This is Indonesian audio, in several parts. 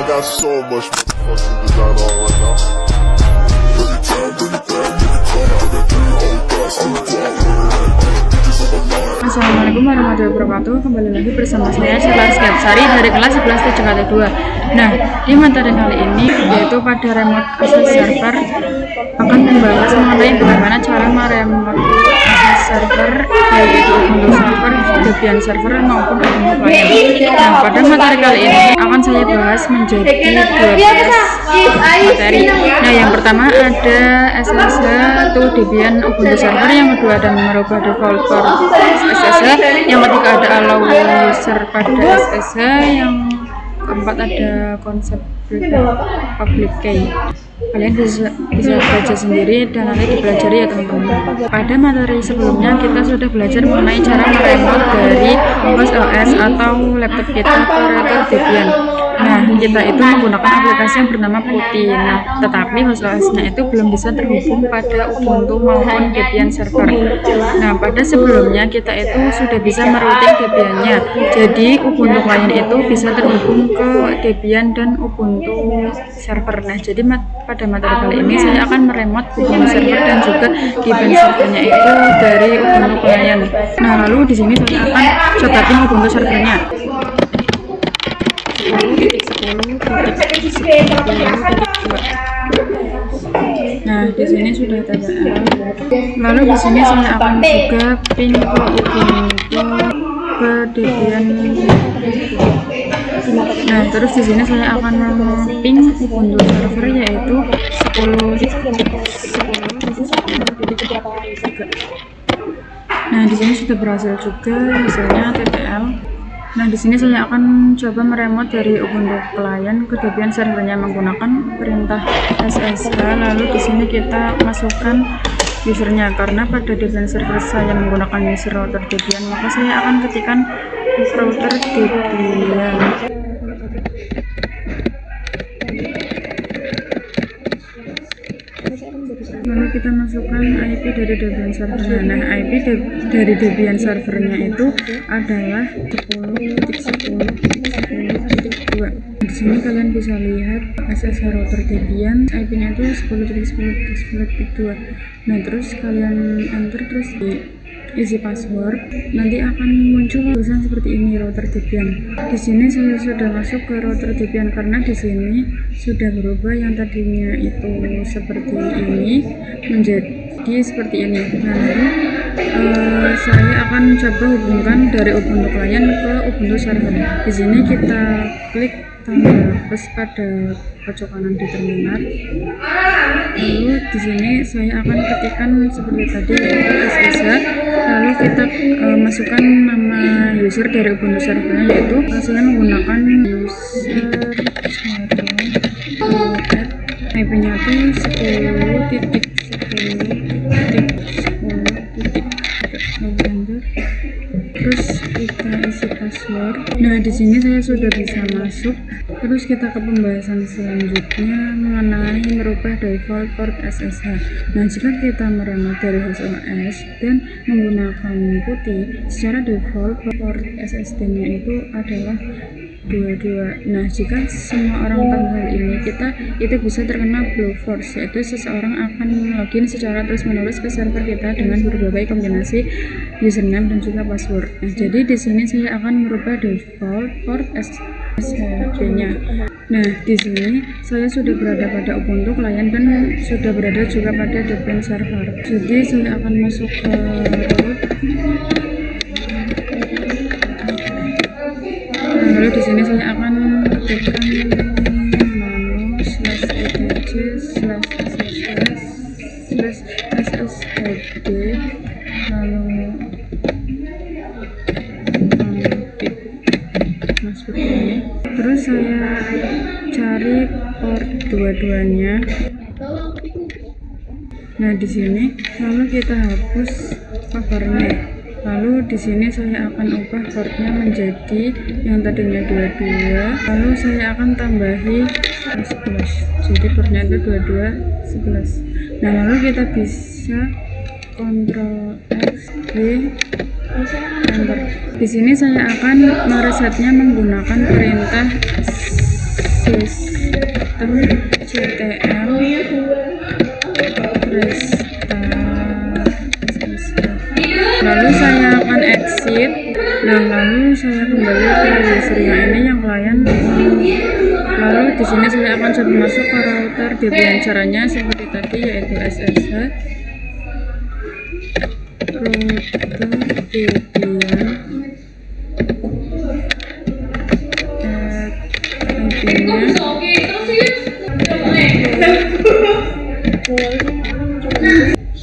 got so much fucking design on right now. Assalamualaikum warahmatullahi wabarakatuh. Kembali lagi bersama saya Sheila Rizky dari kelas 11 TJKT 2. Nah, di materi kali ini yaitu pada remote access server akan membahas mengenai bagaimana cara meremote access server yaitu Ubuntu server, Debian server maupun Ubuntu client. Nah, pada materi kali ini akan saya bahas menjadi 12 materi. Nah, yang pertama ada SSH atau Debian Ubuntu server, yang kedua ada merubah default port SSH, yang ketiga ada allow user pada SSH, yang keempat ada konsep public key. Kalian bisa belajar sendiri dan nanti dipelajari ya teman-teman. Pada materi sebelumnya kita sudah belajar mengenai cara meremote dari host OS atau laptop kita ke router Debian. Nah, kita itu menggunakan aplikasi yang bernama Putih. Nah, tetapi host OS-nya itu belum bisa terhubung pada Ubuntu maupun Debian server. Nah, pada sebelumnya kita itu sudah bisa merouting Debian-nya. Jadi, Ubuntu client itu bisa terhubung ke Debian dan Ubuntu server. Nah, jadi pada materi kali ini saya akan meremote Ubuntu server dan juga Debian servernya itu dari Ubuntu client. Nah, lalu di sini saya akan cobain Ubuntu servernya. Nah, di sini sudah TTL. Lalu di sini saya akan juga ping ke Ubuntu ke Debian. Nah, terus di sini saya akan ping Ubuntu server yaitu 10.10.10.3. Nah, di sini sudah berhasil juga hasilnya TTL. Nah, di sini saya akan coba meremote dari Ubuntu client ke Debian servernya menggunakan perintah SSH. Lalu di sini kita masukkan usernya, karena pada Debian server saya menggunakan user router Debian, maka saya akan ketikkan router Debian. Lalu kita masukkan IP dari Debian servernya. Nah, IP dari Debian servernya itu adalah 10.10.10.2. Di sini kalian bisa lihat SSH router Debian, IP-nya itu 10.10.10.2. Nah, terus kalian enter, terus isi password, nanti akan muncul tulisan seperti ini, router Debian. Di sini saya sudah masuk ke router Debian karena di sini sudah berubah, yang tadinya itu seperti ini menjadi seperti ini. Nanti saya akan coba hubungkan dari Ubuntu client ke Ubuntu server. Di sini kita klik tanda plus pada pojok kanan di terminal. Lalu di sini saya akan ketikkan seperti tadi yaitu SSH. Lalu kita masukkan nama user dari Ubuntu servernya, yaitu saya menggunakan user IP-nya itu 10.10.10.10. Terus kita isi password. Nah, di sini saya sudah bisa masuk. Terus kita ke pembahasan selanjutnya mengenai merubah default port SSH. Nah, jika kita meremote dari host OS dan menggunakan Putih, secara default port SSD-nya itu adalah 22. Nah, jika semua orang tahu hal ini, kita itu bisa terkena blue force, yaitu seseorang akan login secara terus-menerus ke server kita dengan berbagai kombinasi username dan juga password. Nah, jadi di sini saya akan merubah default port SSH-nya. Nah, di sini saya sudah berada pada Ubuntu client dan sudah berada juga pada Debian server. Jadi saya akan masuk ke root. Lalu di sini saya akan ketikkan nano/etc/sshd lalu seperti ini. Terus saya cari port 22-nya. Nah, di sini lalu kita hapus covernya. Lalu di sini saya akan ubah portnya menjadi yang tadinya 22. Lalu saya akan tambahi 11. Jadi portnya itu 2211. Nah, lalu kita bisa Ctrl X D enter. Di sini saya akan meresetnya menggunakan perintah sistem CTL lalu saya akan exit. Nah, lalu saya kembali ke usernya ini yang klien. Lalu di sini saya akan coba masuk ke router Debian. Caranya seperti tadi, yaitu SSH router Debian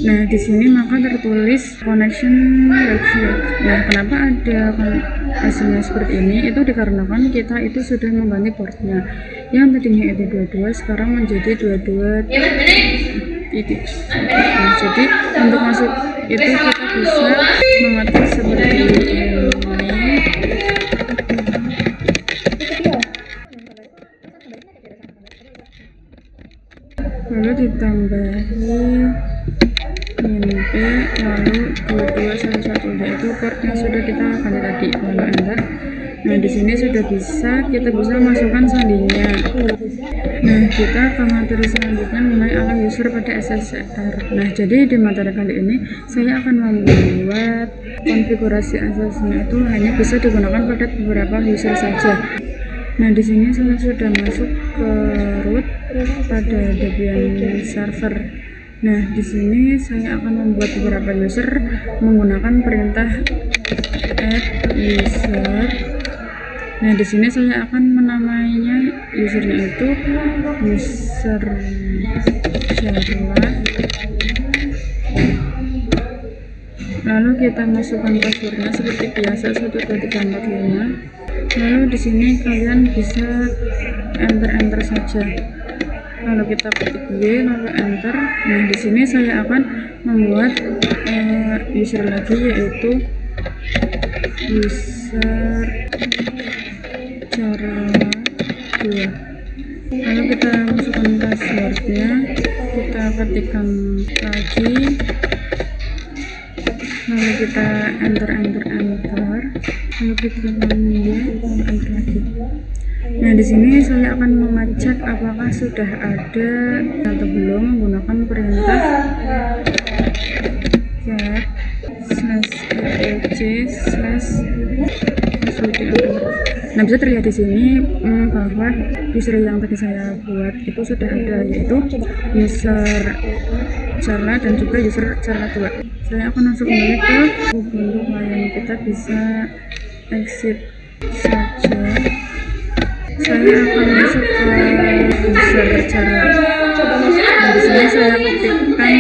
Nah, di sini maka tertulis connection required. Nah, kenapa ada hasilnya seperti ini? Itu dikarenakan kita itu sudah mengganti portnya. Yang tadinya itu 22, sekarang menjadi 22 titik. Nah, jadi untuk masuk itu kita bisa mengatur seperti ini. Lalu ditambahi -p lalu 2211, yaitu port yang sudah kita ganti tadi. Lalu enter. Nah, di sini sudah kita bisa masukkan sandinya. Nah, kita ke materi selanjutnya mengenai alam user pada SSR. Nah, jadi di materi kali ini saya akan membuat konfigurasi aksesnya itu hanya bisa digunakan pada beberapa user saja. Nah, di sini saya sudah masuk ke root pada Debian server. Nah, di sini saya akan membuat beberapa user menggunakan perintah add user. Nah, di sini saya akan menamainya usernya itu user Jarlah. Lalu kita masukkan passwordnya seperti biasa 12345. Lalu di sini kalian bisa enter saja. Lalu kita ketik Y, lalu enter. Nah, di sini saya akan membuat user lagi, yaitu user Jarlah 2. Lalu kita masukkan passwordnya, kita ketikkan lagi, lalu kita enter, lalu kita tekan Y, lalu enter lagi. Nah, di sini saya akan mengecek apakah sudah ada atau belum menggunakan perintah get Nah, bisa terlihat di sini bahwa user yang tadi saya buat itu sudah ada, yaitu user Jarlah dan juga user Jarlah 2. Saya akan langsung kembali ke Ubuntu klien. Kita bisa exit saja. Saya akan masuk ke user Jarlah. Nah, di sini saya ketikkan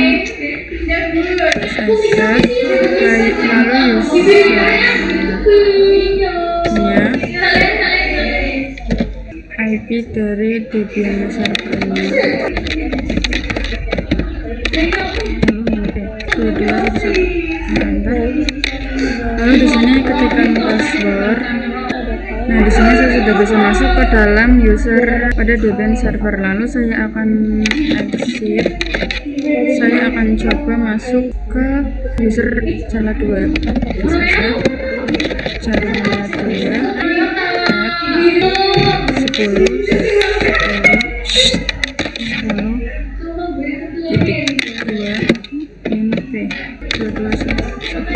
lalu usernya IP dari Debian servernya. Lalu di sini ketikkan password. Nah, di sini saya sudah bisa masuk ke dalam user pada Debian server. Lalu saya akan exit. Saya akan coba masuk ke user Jarlah 2. Jarlah 2 Di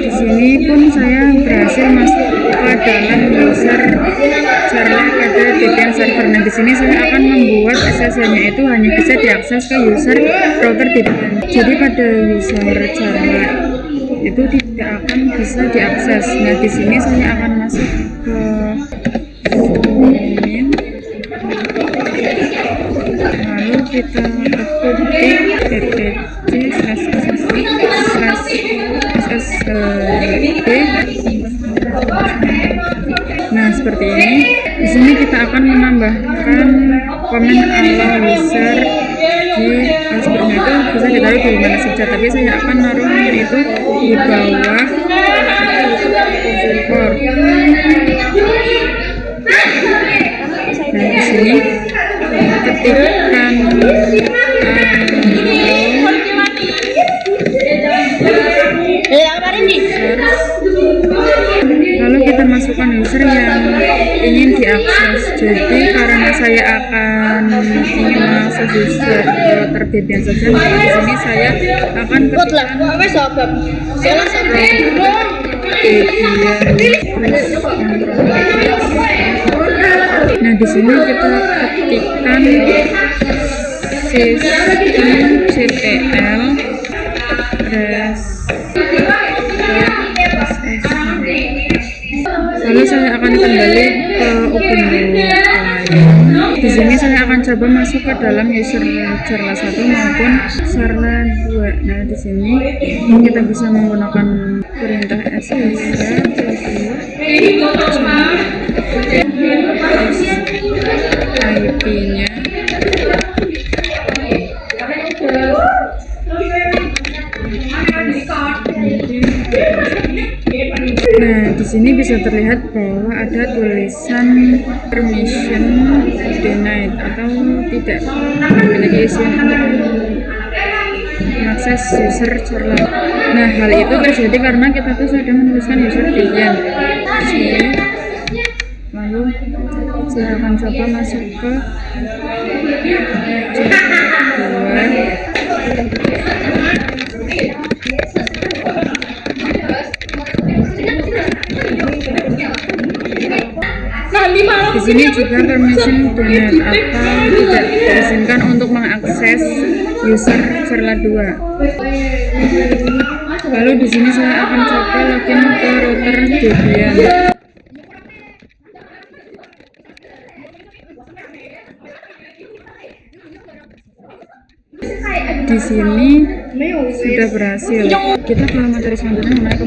sini pun saya berhasil masuk ke dalam user Jarlah pada Debian server. Nah, di sini saya akan membuat SSH-nya itu hanya bisa diakses ke user router Debian. Jadi pada user Jarlah itu tidak akan bisa diakses. Nah, di sini saya akan masuk ke admin. Lalu kita ketik Nah, seperti ini. Di sini kita akan menambahkan komen allow user di seperti itu bisa ditaruh di mana saja, tapi saya akan naruhnya itu di bawah port. Nah, di sini ketikkan lalu kita masukkan user yang ingin diakses. Jadi karena saya akan ingin mengakses user terbibian saja, maka di sini saya akan ketikkan nah di sini kita ketikkan sistem CTL lalu saya akan kembali ke Ubuntu. Di sini saya akan coba masuk ke dalam user Serla 1 maupun Serla 2. Nah, di sini kita bisa menggunakan perintah IP-nya. Nah, di sini bisa terlihat bahwa ada tulisan permission denied atau tidak memiliki izin untuk mengakses user Serla. Nah, hal itu terjadi karena kita tuh sudah menuliskan user Debian di sini. Lalu saya akan coba masuk ke di sini juga permission denied atau tidak diizinkan untuk mengakses user Serla 2. Lalu di sini saya akan coba login ke router Debian. Di sini sudah berhasil. Kita ke materi selanjutnya mengenai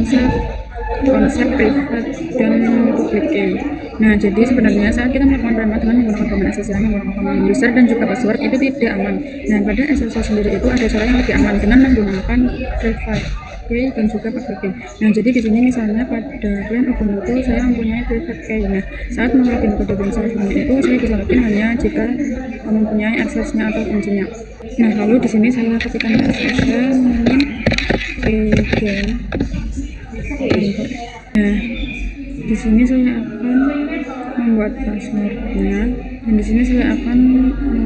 konsep privat dan public key. Nah, jadi sebenarnya saat kita melakukan remote dengan menggunakan domain SSL, menggunakan command user dan juga password itu tidak aman. Nah, pada SSL sendiri itu ada cara yang lebih aman dengan menggunakan private key dan juga public key. Nah, jadi di sini misalnya pada klien Ubuntu saya mempunyai private key. Nah, saat melogin ke Debian servernya itu saya bisa login hanya jika mempunyai aksesnya atau kuncinya. Nah, lalu di sini saya ketikkan SSL Debian. Nah, di sini saya akan membuat passwordnya dan di sini saya akan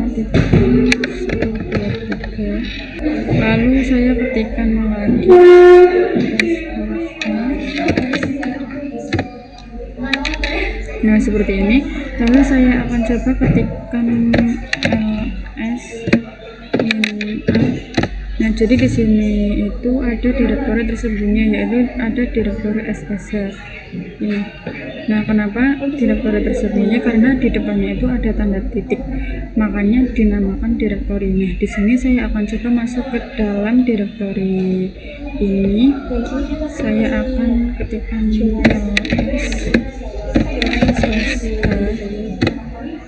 ketikkan 123. Lalu saya ketikkan lagi passwordnya. Nah, seperti ini. Lalu saya akan coba ketikkan Nah, jadi di sini itu ada direktori tersembunyi, yaitu ada direktori SSL. Ini. Nah, kenapa direktori tersembunyi? Karena di depannya itu ada tanda titik, makanya dinamakan direktori. Nah, di sini saya akan coba masuk ke dalam direktori ini. Saya akan ketikkan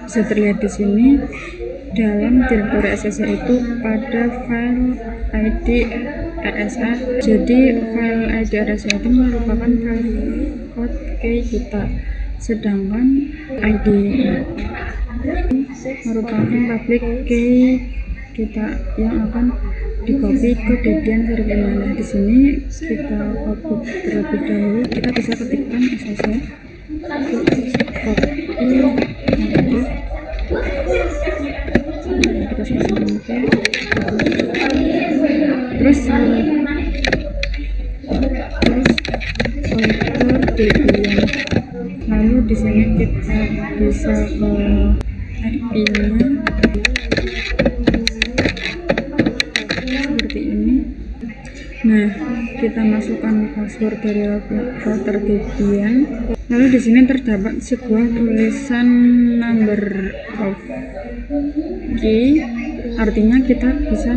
bisa terlihat di sini. Dalam direktori SSL itu pada file ID RSA. Jadi file ID RSA itu merupakan file code key kita, sedangkan ID merupakan public key kita yang akan di-copy ke Debian servernya. Nah, di sini kita copy terlebih dahulu. Kita bisa ketikkan SSL terus Debian. Lalu di sini kita bisa ke IP-nya seperti ini. Nah, kita masukkan password dari router Debian. Lalu di sini terdapat sebuah tulisan number of key, artinya kita bisa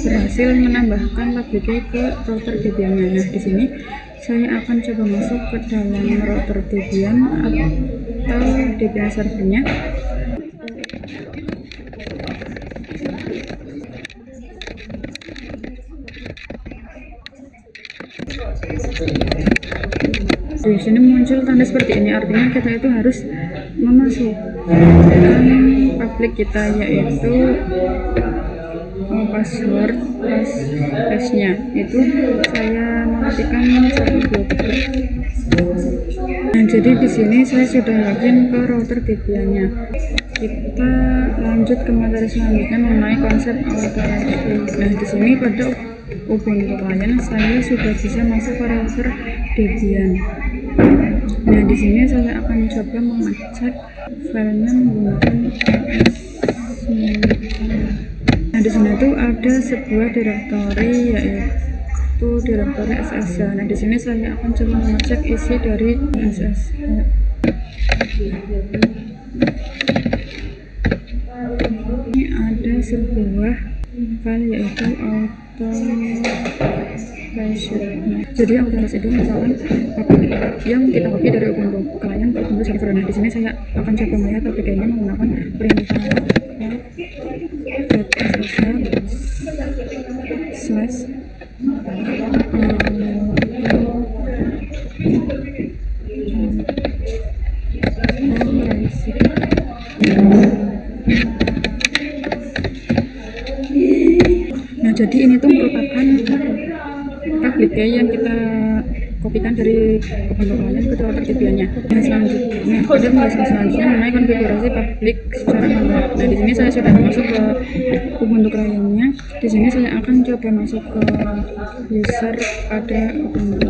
berhasil menambahkan public key ke router Debian-nya. Nah, di sini saya akan coba masuk ke dalam router Debian atau Debian servernya. Di sini muncul tanda seperti ini, artinya kita itu harus memasukkan public kita, yaitu password nya itu saya mengetikkan 123. Nah, jadi di sini saya sudah login ke router Debian-nya. Kita lanjut ke materi selanjutnya mengenai konsep authority. Nah, di sini pada Ubuntu client saya sudah bisa masuk ke router Debian. Nah, di sini saya akan coba mengecek filenya menggunakan Nah, di sini tuh ada sebuah direktori yaitu direktori SSH. Nah, di sini saya akan coba mengecek isi dari SSH. Ini ada sebuah file yaitu authority. Nah, jadi authority itu misalkan yang kita copy dari Ubuntu client ke Ubuntu server. Nah, di sini saya akan coba melihat aplikasinya menggunakan perintah slash Nah, jadi ini tuh merupakan public key yang kita kopikan dari Ubuntu client ke router Debian-nya. Nah, selanjutnya ada pembahasan selanjutnya mengenai konfigurasi public secara manual. Nah, di sini saya sudah masuk ke Ubuntu client-nya. Di sini saya akan coba masuk ke user pada Ubuntu.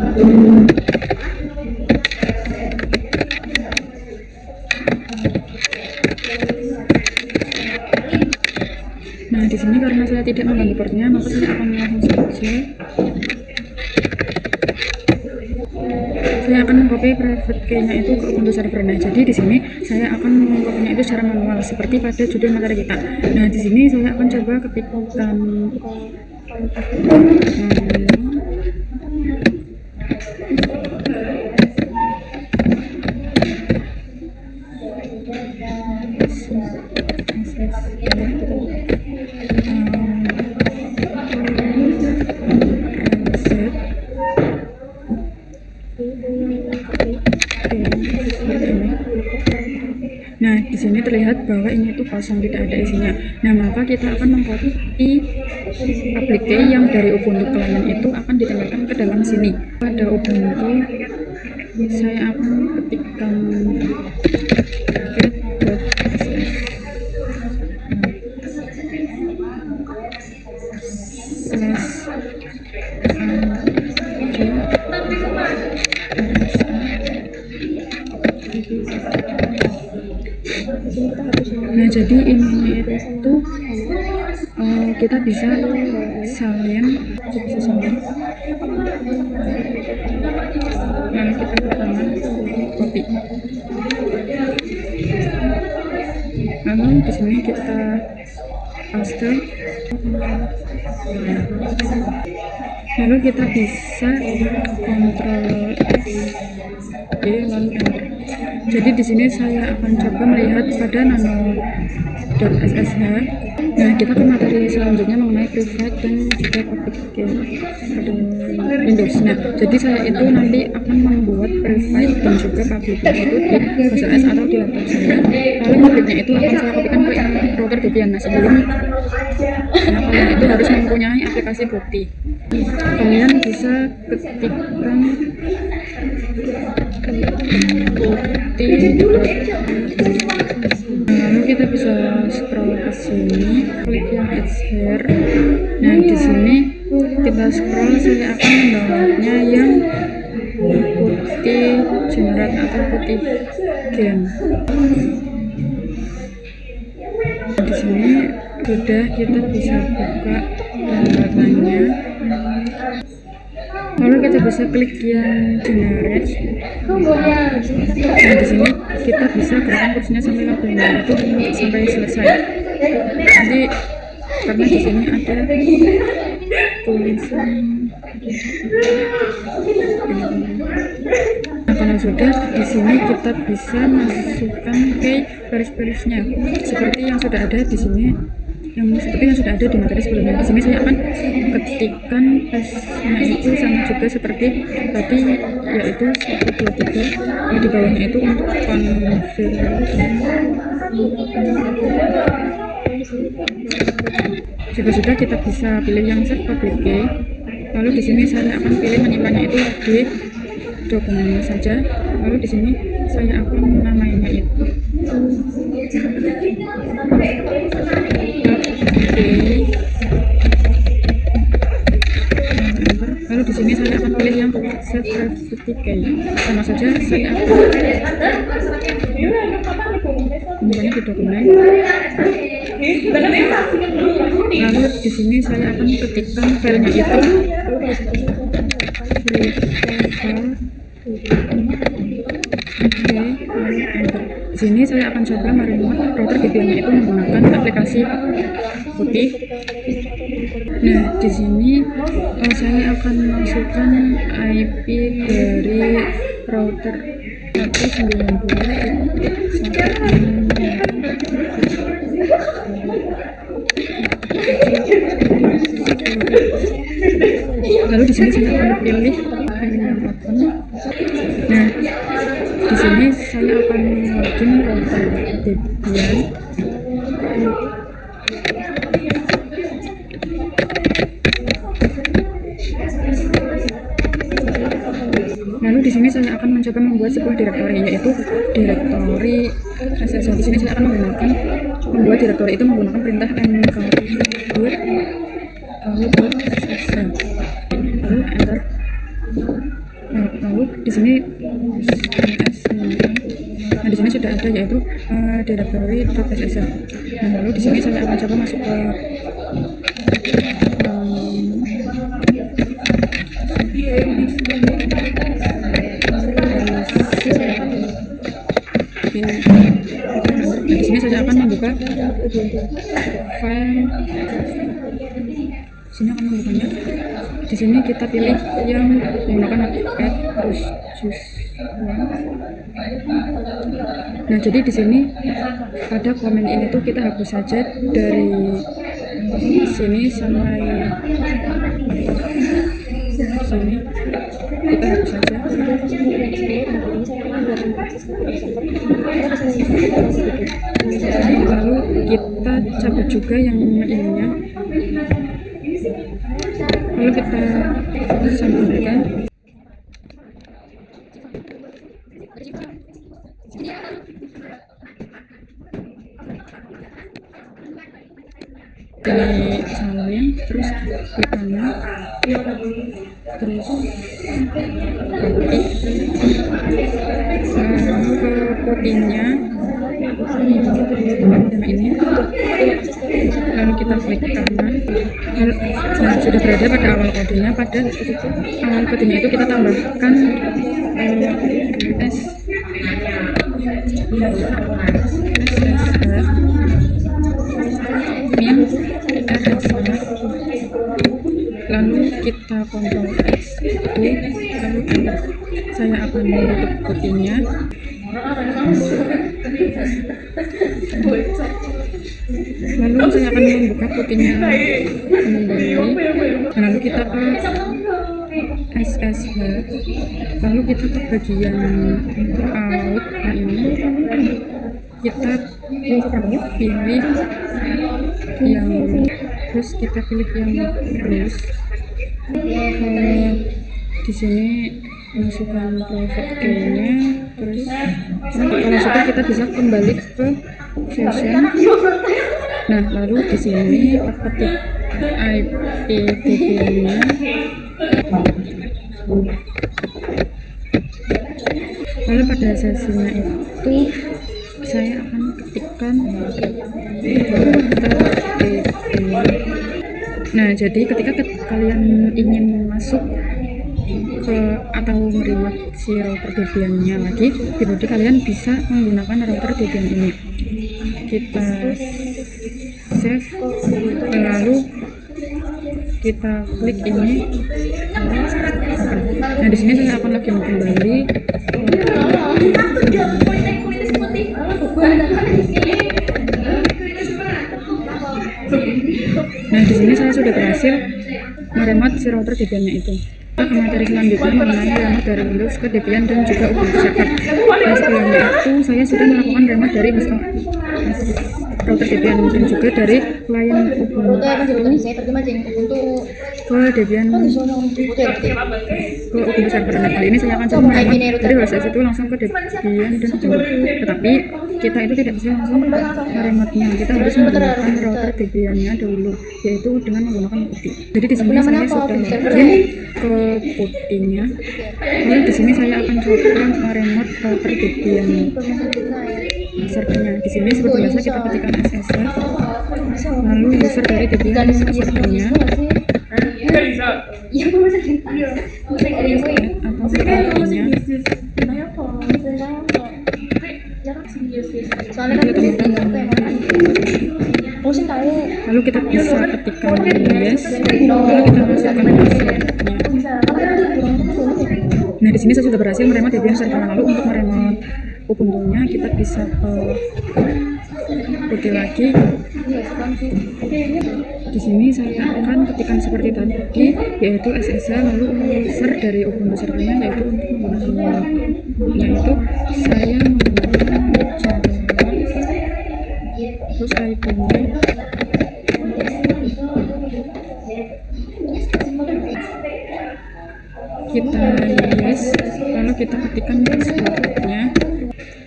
Nah, di sini karena saya tidak mengganti portnya, maka saya akan langsung saja. Saya akan mengcopy private key-nya itu ke Ubuntu server. Nah, jadi di sini saya akan mengcopy-nya itu secara manual seperti pada judul materi kita. Nah, di sini saya akan coba ketikkan Nah, di sini terlihat bahwa ini itu kosong, tidak ada isinya. Nah, maka kita akan mengcopy public key yang dari Ubuntu client itu akan ditempelkan ke dalam sini. Pada Ubuntu, saya akan ketikkan Nah, jadi ini itu kita bisa salin lalu kita pertama copy, lalu di sini kita paste, lalu kita bisa Ctrl G lalu enter. Jadi di sini saya akan coba melihat pada nano.ssh. Nah, kita ke materi selanjutnya mengenai private dan juga public key pada Windows. Nah, jadi saya itu nanti akan membuat private dan juga public key itu di OS atau di laptop saya. Lalu publicnya itu akan saya kopikan ke router Debian. Nah, kalian itu harus mempunyai aplikasi bukti. Kalian bisa ketikkan lalu kita bisa scroll ke sini, klik yang it's here. Nah, di sini kita scroll, saya akan mendownloadnya yang putih generate atau putih gen. Di sini sudah kita bisa buka downloadannya. Lalu kita bisa klik yang generate. Nah, di sini kita bisa gerakan kursinya sampai labelnya itu sampai selesai. Jadi karena di sini ada tulisan. Nah, kalau sudah di sini kita bisa masukkan ke baris-barisnya seperti yang sudah ada di sini. Seperti yang sudah ada di materi sebelumnya. Di sini saya akan ketikkan S-nya itu sama juga seperti tadi, yaitu 123. Di bawahnya itu untuk konfirmasi. Jika sudah, kita bisa pilih yang set public key. Lalu di sini saya akan pilih menyimpannya itu di dokumennya saja. Lalu di sini saya akan namainya itu lalu di sini saya akan pilih yang certificate. Sama saja saya akan kembali ke dokumen. Lalu di sini saya akan ketikkan filenya itu. Di sini saya akan coba meremote router VPN-nya itu menggunakan aplikasi putih. Nah, di sini saya akan masukkan IP dari router 192.168. Lalu di sini saya akan pilih yang open. Nah, di sini saya akan login router Debian. Lalu di sini saya akan mencoba membuat sebuah direktori, yaitu direktori SSH. Di sini saya akan membuat direktori itu menggunakan perintah mkdir .ssh. Lalu enter. Lalu di sini nah di sini sudah ada, yaitu direktori .ssh. Nah, lalu di sini saya akan coba masuk ke di sini saya akan membuka file. Sini akan membukanya. Di sini kita pilih yang menggunakan add terus choose one. Nah, jadi di sini pada komen ini tuh kita hapus saja dari sini sampai sini, kita hapus saja. Lalu kita cabut juga yang ininya. Lalu kita sambungkan. Pilih salin, terus klik kanan, terus copy, lalu ke codingnya ini, lalu kita klik kanan. Nah, sudah berada pada awal kodenya. Pada awal kodenya itu kita tambahkan lalu kita Ctrl X, lalu enter. Saya akan menutup putihnya. Lalu saya akan membuka putihnya kembali. Lalu kita ke SSH. Lalu kita ke bagian out. Nah, ini kita pilih yang terus kita pilih yang terus di sini masukkan private key-nya, terus kalau sudah kita bisa kembali ke session. Nah, lalu di sini ketik IP VPN-nya. Lalu pada sesinya itu saya akan ketikkan nah, jadi ketika kalian ingin masuk ke atau meriwat si router Debian-nya lagi di body, kalian bisa menggunakan router Debian ini. Kita save, lalu kita klik ini. Nah, di sini saya akan login kembali. Nah, di sini saya sudah berhasil meremote si router Debian-nya itu. Ke materi selanjutnya mengenai remote dari Windows ke Debian dan juga Ubuntu server. Nah, sebelumnya itu saya sudah melakukan remote dari router Debian dan juga dari klien Ubuntu ke Debian ke Ubuntu server. Nah, kali ini saya akan coba meremote dari OSS itu langsung ke Debian dan Ubuntu. Tetapi kita itu tidak bisa langsung meremote-nya, kita harus menggunakan router Debian-nya dahulu, yaitu dengan menggunakan putih. Jadi di sini saya sudah login ke putihnya. Lalu di sini saya akan coba meremote router Debian servernya. Di sini seperti biasa kita ketikkan SSH, lalu user dari Debian servernya atau servernya. Lalu kita bisa ketikkan yes, lalu kita masukkan passwordnya. Nah, di sini saya sudah berhasil meremote Debian server. Lalu untuk meremote Ubuntu-nya kita bisa ke putih lagi. Di sini saya akan ketikkan seperti tadi, yaitu SSH, lalu user dari Ubuntu servernya, yaitu untuk menggunakan yaitu saya menggunakan Java, terus IP-nya kita yes, lalu kita ketikkan passwordnya.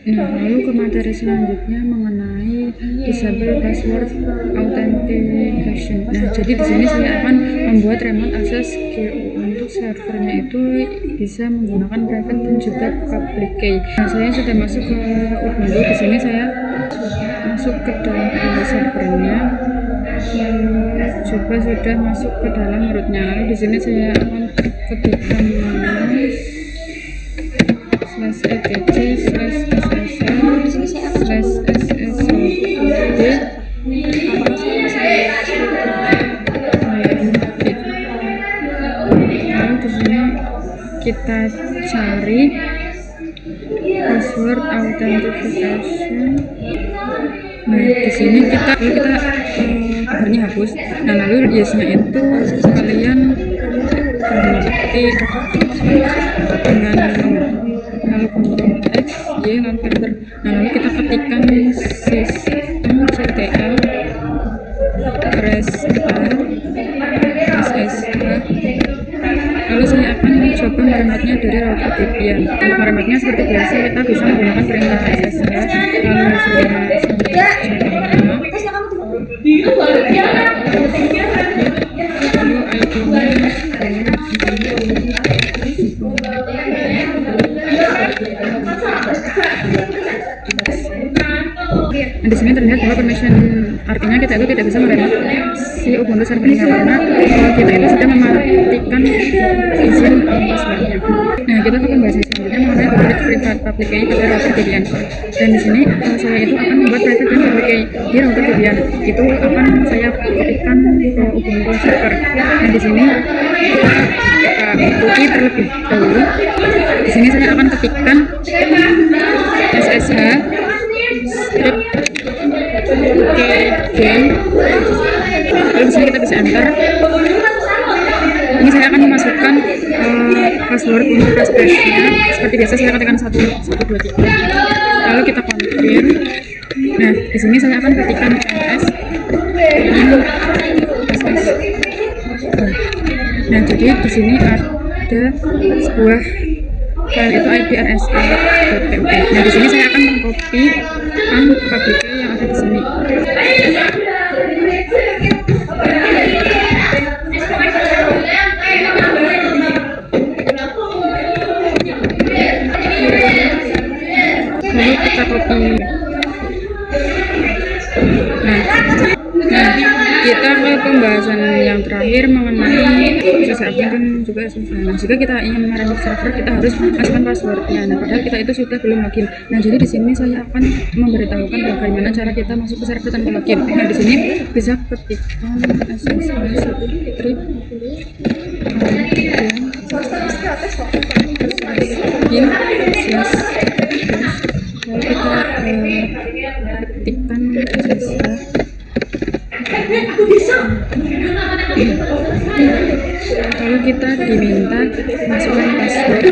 Nah, lalu ke materi selanjutnya mengenai disable password authentication. Nah, jadi di sini saya akan membuat remote access ke untuk servernya itu bisa menggunakan private dan juga public key. Nah, saya sudah masuk ke Ubuntu. Di sini saya masuk ke dalam servernya. Coba sudah masuk ke dalam rootnya. Lalu di sini saya akan ketikkan /etc/ssl/ssd. Lalu di sini kita cari password authentication. Nah, di sini kita kabarnya hapus. Nah, lalu yes-nya itu kalian ketik dengan lalu Ctrl X, Y, lalu enter. Nah, lalu kita ketikkan sistem ctl restart SSH. Lalu saya akan coba meremote-nya dari router Debian. Untuk meremote-nya seperti biasa kita bisa menggunakan perintah SSH, lalu di sini terlihat bahwa permission, artinya kita itu tidak bisa meremote si Ubuntu servernya karena kita itu sudah mematikan izin passwordnya. Nah, kita akan bahas selanjutnya mengenai private public key pada router Debian. Dan di sini saya itu akan membuat private dan public key di router Debian. Itu akan saya ketikkan ke Ubuntu server. Nah, di sini putih terlebih dahulu. Di sini saya akan ketikkan SSH script game. Lalu di sini kita bisa enter. Ini saya akan memasukkan password untuk passwordnya. Seperti biasa saya ketikkan 1123. Lalu kita confirm. Nah, di sini saya akan ketikkan ls. Nah, jadi di sini ada sebuah file itu ibrsa.pub. Nah, di sini saya akan mengcopy public key yang ada di sini. Lalu kita copy. Nah, kita ke pembahasan yang terakhir mengenai proses admin dan juga SSH. Nah, jika kita ingin meremote server, kita harus masukkan passwordnya. Nah, padahal kita itu sudah belum login. Nah, jadi di sini saya akan memberitahukan bagaimana cara kita masuk ke server tanpa login. Nah, di sini bisa ketikkan SSH script lalu kita ketikkan SSH. Lalu kita diminta masukkan password.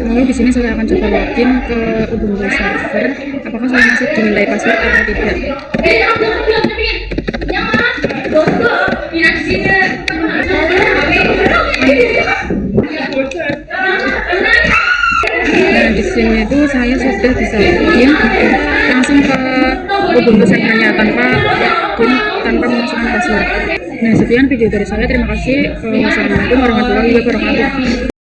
Lalu di sini saya akan coba login ke Ubuntu server. Apakah saya masih dimintai password atau tidak? Nah, di sini itu saya sudah bisa login langsung ke Ubuntu servernya tanpa memasukkan password. Nah, sekian video dari saya. Terima kasih. Wassalamualaikum warahmatullahi wabarakatuh.